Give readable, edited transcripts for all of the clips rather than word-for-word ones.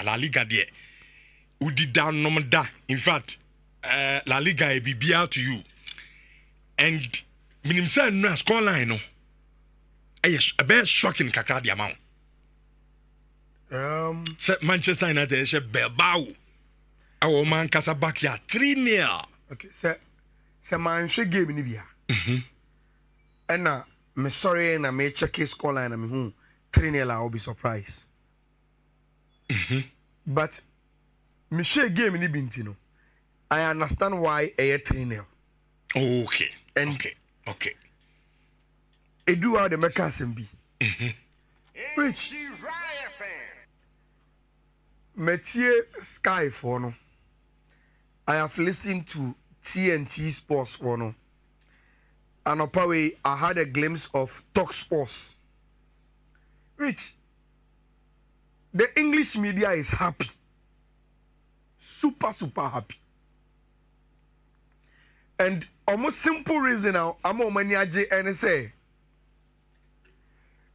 La Liga there. Udi down nomada. In fact, La Liga will be out to you. And minim say no score line no. Yes, a bit shocking kakra the amount. Manchester United is a Bilbao. Our man Casablanca 3-0. Okay, say man she game ni bia. And now me sorry and I may check his score line and me 3-0 I will be surprised. But me share game ni binti no. I understand why a 3-0. Okay. And okay. Edu how the mechanism be. Rich. Metier Sky for no. I have listened to TNT Sports for no. And apparently I had a glimpse of Talk Sports. Rich. The English media is happy. Super happy. And almost simple reason now, I'm on Maniaje and say,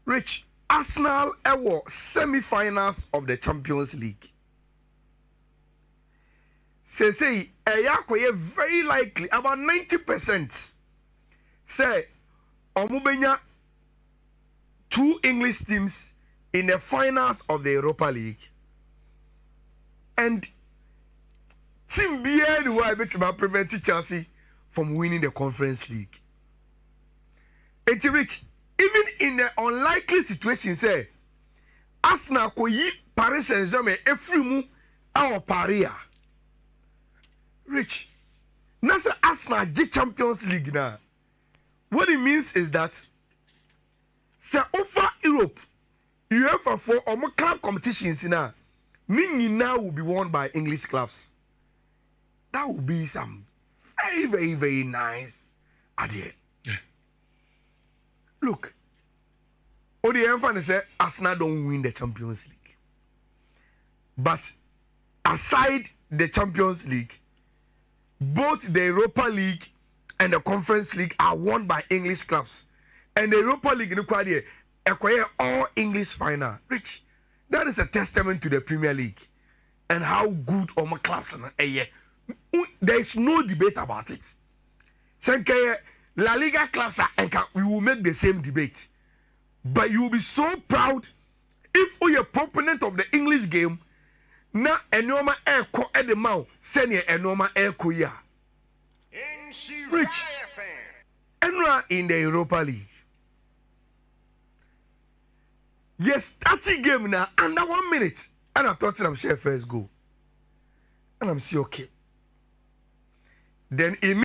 Rich, Arsenal ever semi-finals of the Champions League. Say, very likely, about 90%. Say, Omubenya 2 English teams in the finals of the Europa League. And Team BN who I bet about preventing Chelsea from winning the Conference League. It's Rich, even in the unlikely situation, say, Arsenal ko yi Paris Saint-Germain efrimu our Paris. Rich, nasa Arsenal G Champions League now. What it means is that, say over Europe, UEFA for club competitions now, now will be won by English clubs. That would be some very nice idea. Yeah. Look, all the emphasis say Arsenal don't win the Champions League. But aside the Champions League, both the Europa League and the Conference League are won by English clubs. And the Europa League acquire all English final. Rich, that is a testament to the Premier League and how good all my clubs are. There is no debate about it. La Liga clubs we will make the same debate. But you will be so proud if you are proponent of the English game, na enoma airco at the mouth, send your enoma airco ya. Rich, Enra in the Europa League. Yes, 30 game now, under 1 minute. And I thought I'm share first go. And I'm see okay. Then immediately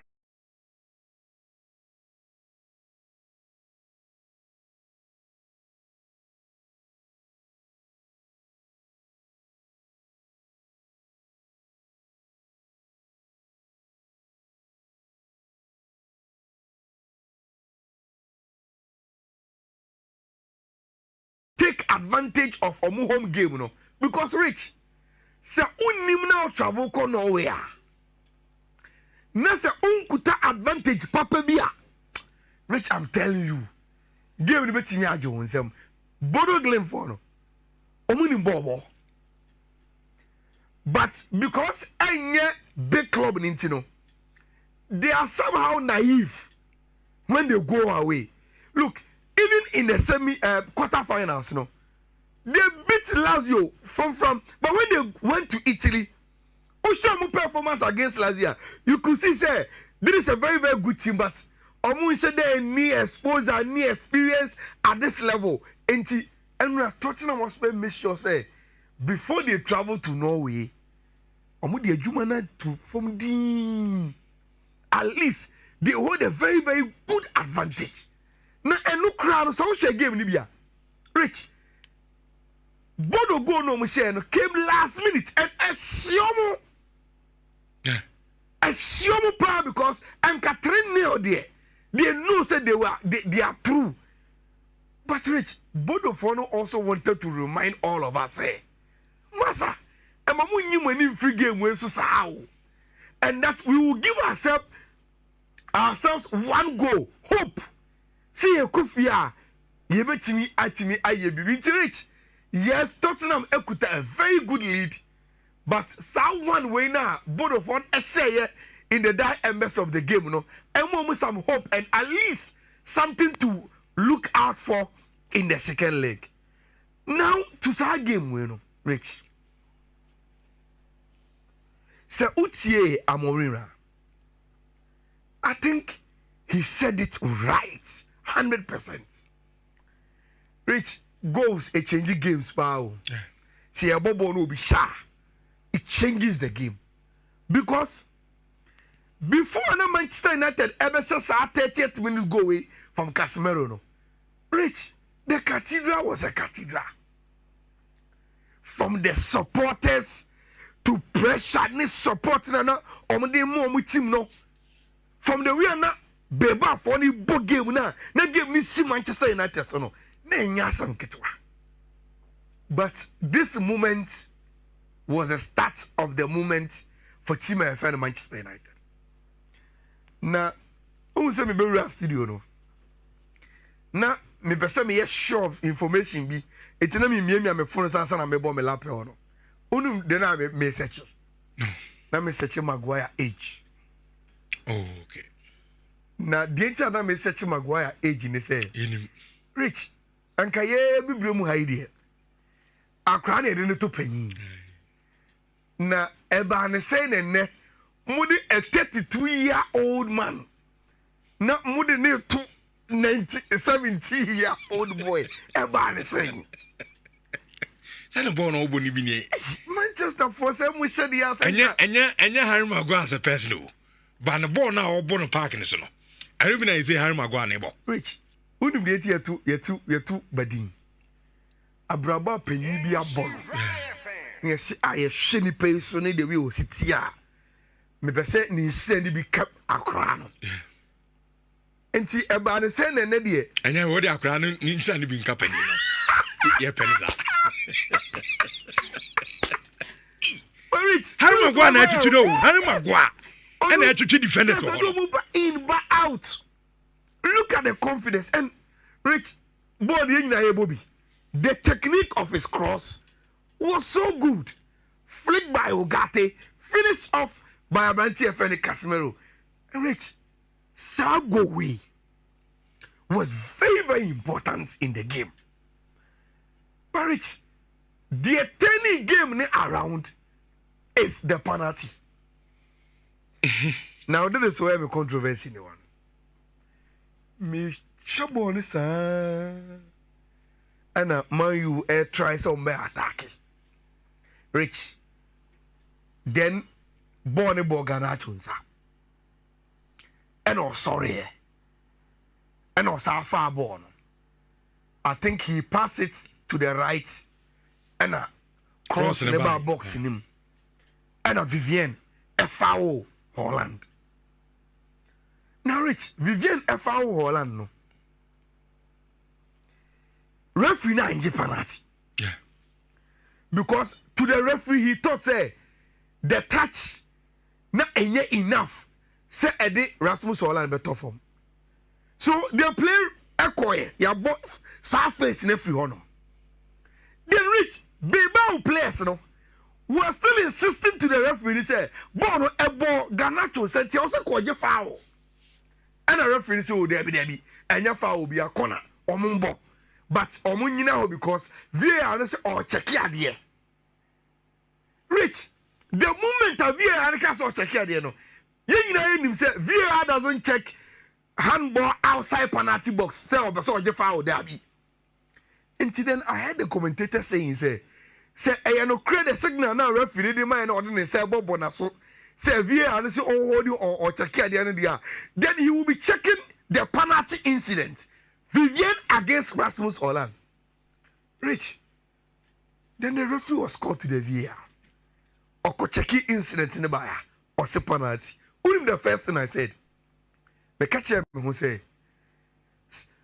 take advantage of a home game, no? Because Rich, say unim now travel ko nowhere. Na say unkuta advantage papa bia. Rich, I'm telling you, game ni beti nya aje wonsem. Bodo Glen for no. Omuni bobo. But because any big club in Intino, they are somehow naive when they go away. Look, even in the quarterfinals, no, they beat Lazio from. But when they went to Italy, Oshamu performance against Lazio, you could see, say, this is a very good team, but Omu they need exposure, need experience at this level. And we are Tottenham Hotspur make sure, say, before they travel to Norway, Omu the Jumana to from the at least they hold a very good advantage. Na enu crowd so share game ni bia. Rich. Bodo go no mo share no came last minute and Eshiomo. Yeah. Eshiomo power because and Catherine Neo there. They know said they are true. But Rich, Bodo Fono also wanted to remind all of us say, Masa, emamu nyi mani free game we so sao. And that we will give ourselves one goal, hope. See a kufia, ye betimi atimi aye bibi Rich. Yes, Tottenham ekuta a very good lead, but someone way now, both of one essay in the die embers of the game, you know, and with some hope and at least something to look out for in the second leg. Now to start game, you know, Rich. So Utie Amorina, I think he said it right, 100%. Rich, goals a changing games, power. See a bobo no be shy. It changes the game because before Manchester United ever saw 30th minute go away from Casemiro, no. Rich, the cathedral was a cathedral. From the supporters to pressure and support na on the more team no. From the way na beba for the big game na game ni see Manchester United so no. Na nya sam ketwa. But this moment was the start of the moment for team FM Manchester United. Na who say me be real studio no. Na me pese me sure of information bi etina me mia me phone so na me bo me lapel no. Unum de na me search. No. Na me search Maguire age. Oh, okay. Na the entire na me search Maguire age ni say. Rich. Anka ye bibire mu haide. Akra na de to panyin. Na eba ne say ne mudi a 32-year-old man. Na mudi ne to 70-year-old boy. Eba ne say. Send a born old ni Manchester for some we said yes. Enya Harry Maguire as a person. But the born now or born park in the summer. I remember I say Harry Maguire neighbor. Rich. Unum de yetu badin. Abraba penyi bi abon. Yes, I shiny pay so need the will sit here. Me pese ni send bi cap akra no. Enti eba ne send na de. Enya wo de akra no ni nsa ni bi nka pani no. Ye penza. Rich. Harry Maguire na atwitwi do. Harry Maguire. And I atwitwi defenders for. In but out. Look at the confidence and Rich body in Bobby. The technique of his cross was so good. Flicked by Ogate, finished off by Abanti Feni Casemiro. And Rich, Sagowe was very, very important in the game. But Rich, the turning game around is the penalty. Now, this is where the controversy in the one. Me shabon sa ana man you try some be attack Rich then born bogana chunsa and sorry and also far born. I think he passed it to the right and cross the bar box in him and Vivian FAO Holland. Now, Rich, Vivian FAO Holland, no. Referee na inji penalty. Yeah. Because to the referee, he thought, say, the touch na enye enough. Say, Eddie Rasmus Holland better form. So, the player, Ekoye, ya both surface in every honor. Then, Rich, Bilbao players, no, were still insisting to the referee, he said, Bono, Ebo, Ganacho, said, he also called you foul. And a referee say, oh, Debbie, and your foul will be a corner, or mumbo. But Omunina because VAR say, oh, check here, dear. Rich, the moment of VAR cast or check here, dear, no. You know, him say, VAR doesn't check handball outside penalty box, say, oh, so the foul, Debbie. And then I heard the commentator saying, say, I no create a signal now, referee, the man ordinary say, Bob Bonasso. Say VAR say hold you or check at the end of the year. Then he will be checking the penalty incident. Vivian against Rasmus Holland. Rich. Then the referee was called to the VAR. Or checking incident in the buyer. Or say penalty. Only the first thing I said. The catcher who say,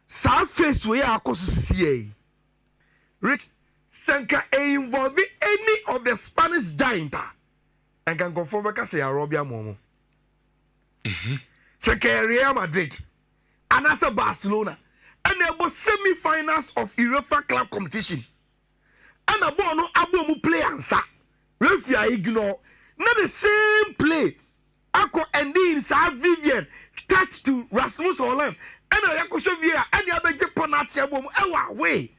South face where I could see. Rich. Sanka involving any of the Spanish giant. And can confirm because say Arabia Momo. Check Real Madrid. And as Barcelona. And there was semi-finals of Europa Club competition. ana ball no abo mu play ansa referee ignore na the same play akọ ending sa Vivian touch to Rasmus Holland ana yakosho via ani abeje penalty abo mu ewa way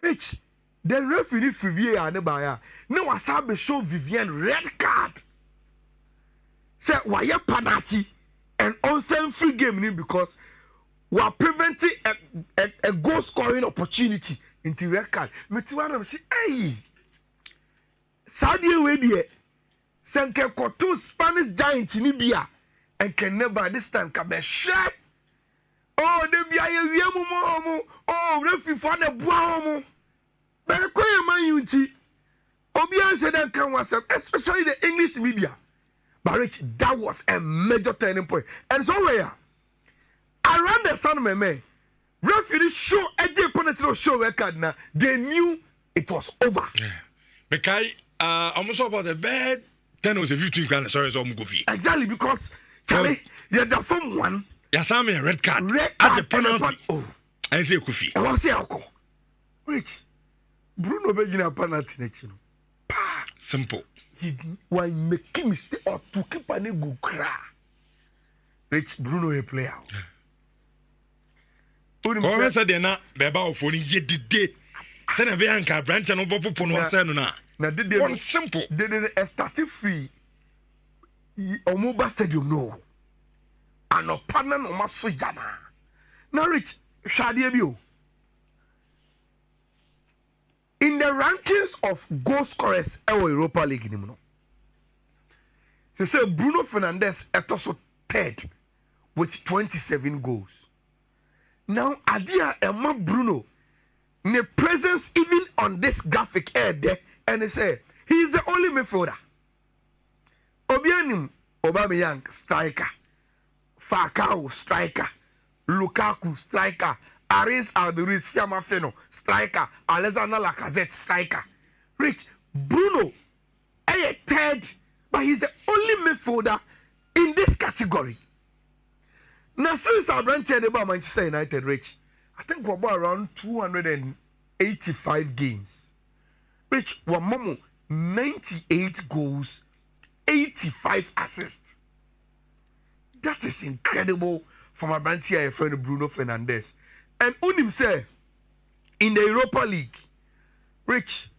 Rich the referee free ne ba ya na wasa be show Vivian red card say why penalty and on free game ni because we are preventing a goal scoring opportunity into red card. Metiwana say, hey, Saudi way there. Senke kotu Spanish giant in Libya and can never this time can be shot. Oh, they be a mo. Oh, refi for the boamu. But koye man unity. Obian said that can was especially the English media. But Rich, that was a major turning point. And so where around the sun, my man, referee show a penalty show record now. They knew it was over. Yeah. Because almost about the bed. 10 was a 15 grand. Sorry, so I'm go fee. Exactly because Charlie, you're the form one. You saw me a red card. Red at card the penalty. Oh, I say Kofi. I was say alcohol. Rich, Bruno Begina penalty next. Simple. He why make mistake or to keep an go cry. Rich Bruno a player. Ko say de na beba ofo ni yedide. Say na be anka branch no popo no say no na. Na did one simple. They started free. Omuba Stadium no. And no partner no maso jana. Now Rich Shadi Ebio. In the rankings of goal scorers in Europa League, they say Bruno Fernandes is also third with 27 goals. Now, Adia Emma Bruno, the presence even on this graphic there, and they say he is the only midfielder. Obianim, Aubameyang, striker. Falcao, striker. Lukaku, striker. Aris Alduris, Fiamafeno, striker. Alexander Lacazette, striker. Rich, Bruno, a third, but he's the only midfielder in this category. Now, since I rented about Manchester United, Rich, I think we're about around 285 games. Rich, we're 98 goals, 85 assists. That is incredible for my brand here, friend Bruno Fernandes. And Unim say, in the Europa League, Rich,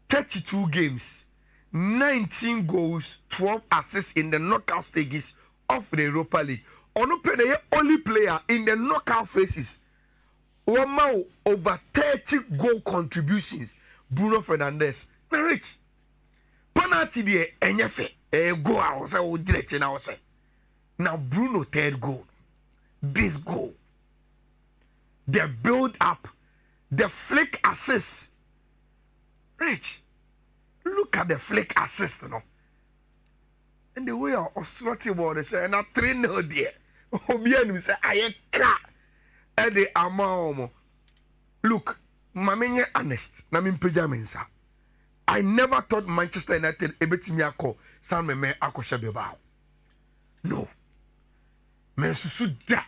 32 games, 19 goals, 12 assists in the knockout stages of the Europa League. Onope only player in the knockout phases. One over 30 goal contributions. Bruno Fernandes. Now, Rich, penalty there, enyefe, go out, say, direction out, say. Now, Bruno third goal. This goal. The build up, the flick assist. Rich, look at the flick assist, you know. And the way I was slotting about they say, and I 3-0 there. Obianim say, I can't. And the amount. Look, I'm honest. I'm pejamensa. I never thought Manchester United able to me call San Meme Akosha Bilbao. No. Men susu da.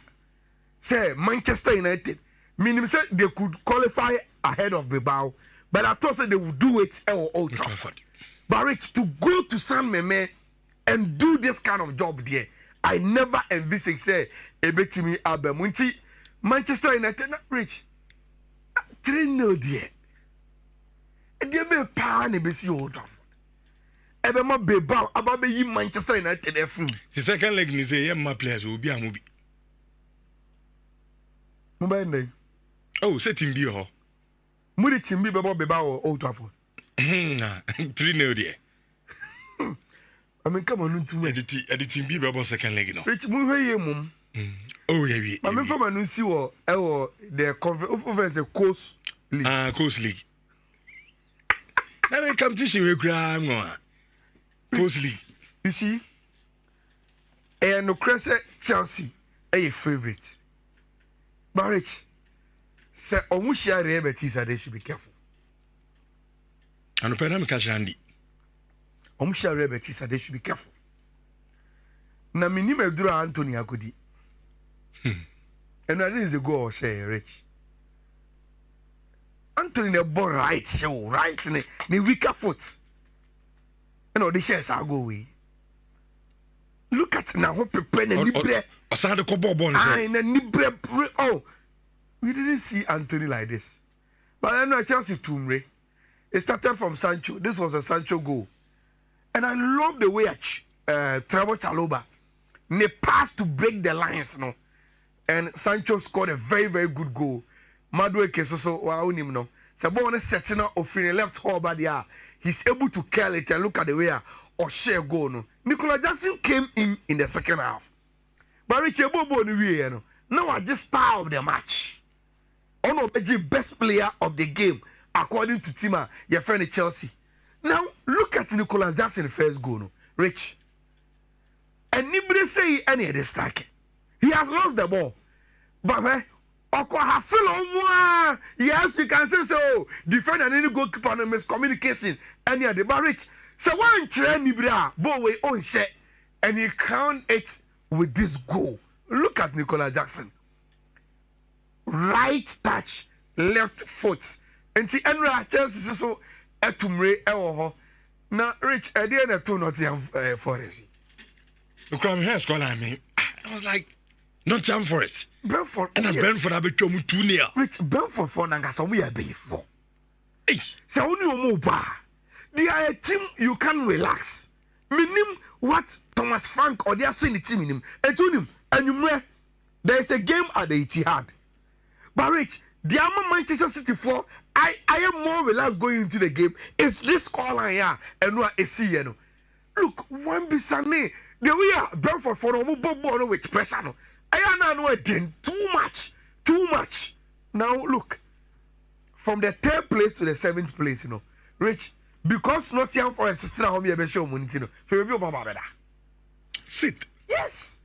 Say Manchester United. Meaning say they could qualify ahead of Bilbao, but I thought that they would do it at Old Trafford. But Rich, to go to San Meme and do this kind of job there, I never envisaged say Ebetimi Abemunti Manchester United not Rich. 3-0 there. And they be power ne be see Old Trafford. Ebe ma Bilbao ababe yi Manchester United efru. The second leg ni say my players will be amubi. Mobile. Oh, say team B ho. Mudi team B bebo Bilbao Old Trafford. 3-0 there. I mean, come on, to editing be about second leg, no. Rich, move here, mum. Oh, yeah, I mean, from a see what the conference of Coast League. Coast League. Now, we come to see we grab Coast League. You see, and no Crescent Chelsea, a favorite. But Rich, say, Omushia Rebetis, they should be careful. And the pandemic has Randy. Omushia Rebetis, they should be careful. Na minime dura Anthony Akudi. And that is a goal, say Rich. Anthony the ball right show right ne weaker foot. You know the shares are go away. Look at now how prepared and nibre. Aside the kobo ball. Nibre. Oh, we didn't see Anthony like this. But I know Chelsea Tumre. It started from Sancho. This was a Sancho goal. And I love the way Trevor Chalobah ne pass to break the lines, no. And Sancho scored a very, very good goal. Madueke so wow him no. Sabon setting up of the left hole by there. He's able to curl it and look at the way or share goal no. Nicola Jackson came in the second half. But Richie Bobo no. Now at this star of the match. One of the best player of the game according to Tima, your friend Chelsea. Now look at Nicola Jackson first goal no. Rich. And nobody say any of the striker. He has lost the ball. But yes, you can say so. Defend and any goalkeeper and miscommunication. Any of the barrage. So one train Nibra, Bowe on share, and he crowned it with this goal. Look at Nicola Jackson. Right touch, left foot. And the Enra Chelsea so etumre ewo. Now Rich, I didn't know Nottingham Forest. Look, I'm here, scholar. I was like, Nottingham Forest. Brentford. And Brentford have become 2-0. Rich, Brentford for Nangaso, we are before. Hey, so only move bar. They are a team you can relax. Minim what Thomas Frank or they are saying the team in him. And to him, and you know, there is a game at the Etihad. But Rich, the Ama Manchester City for I am more relaxed going into the game. It's this scoreline here and what is see you know. Look, one bisane. The way Brentford for no ball with pressure. No. I know again too much. Now look, from the 3rd place to the 7th place, you know, Rich, because Nottingham Forest is still at home, you show money, you know. Sit. Yes.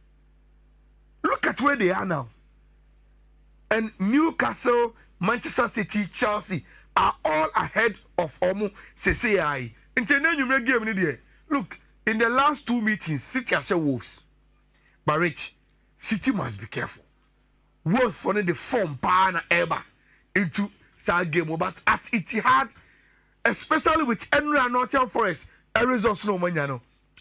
Look at where they are now. And Newcastle, Manchester City, Chelsea are all ahead of Omo CCI. Look, in the last 2 meetings, City are Wolves. But Rich, City must be careful. Wolves for the form power ever into that game. But at Etihad, especially with Henry and Nottingham Forest, results no money.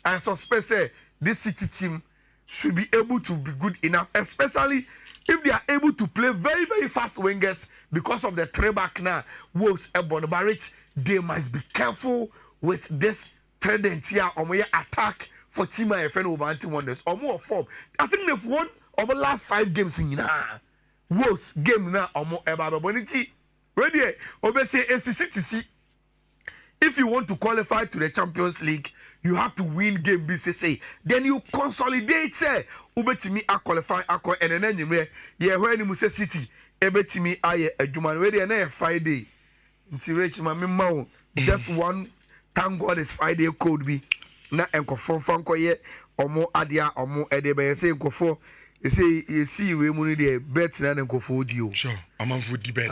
I suspect this City team should be able to be good enough, especially if they are able to play very, very fast wingers because of the three-back now. Wolves Ebon Barrage, they must be careful with this trident here on my attack for Team IFN over anti-wonders or more form. I think they've won over the last 5 games in Wolves game now or more about bonity. Ready? Obviously, SCCTC. If you want to qualify to the Champions League, you have to win game BCC. Then you consolidate. Ubetimi a qualify and then you when you say City. Ebetimi aye a Juman ready and Friday. Until reach my mouth. Just one. Thank God it's Friday code be. Na enko fonko ye omo adia omo edebe say enko for you say you see we money there bet na enko for dio. Sure. I'm on food bet.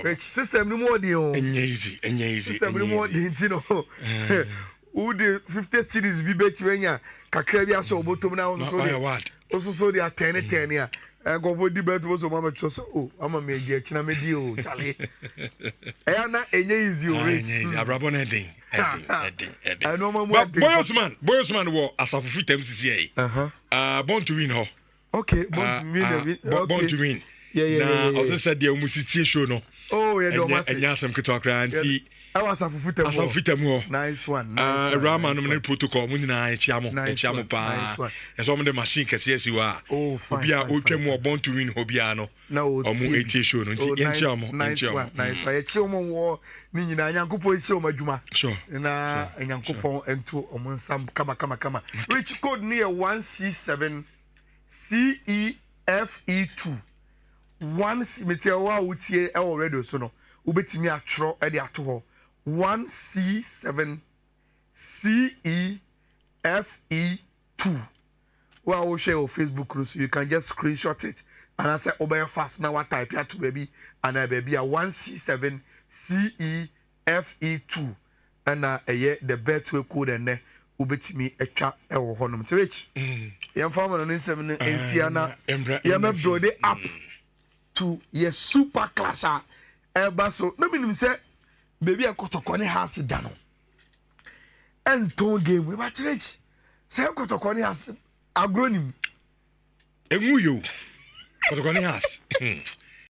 Rich system no more dio. Enye easy. System no more di ntino. Who the 50 series be bet wenya kakra bi aso obotom na so so they are 10 ya. Go for the bet was mama chose oh ama me dia china me di o chale. Na enye easy o rich. Abrabon heading. I know my Boyosman wo asafufi MCCA. Born to win ho. Okay, born to win. Born to win. Yeah. Also said the musiti show no. Oh, yeah, no. And yasam kitokra anti. I was asafufi mo. Nice one. Rama no protocol mu na echiamo pa. Eso mo the machine kese asiwa. Oh, fine. Obi a otwa mu born to win hobia no. No, omo echi show no nti enchiamo. Nice. I echiamo wo ni nyina nyankopon echiamo adwuma. Sure. Na nyankopon ento omo nsam kama. Which code near 1C7 CEFE2. One meteor wutie e radio so no ubetimi atro e de ato ho 1C7 CEFE2. Well, I will share on Facebook so you can just screenshot it and I say over fast now what type here to baby and I baby a 1C7 CEFE2 and the bet we code and there ubetimi etwa e wo honom to rich yam farm no 7 ensia na yam bro dey up to your super class eba so na minim say baby a kotokone house da no enton game we ba church say kotokone house agronim enwu yo kotokone house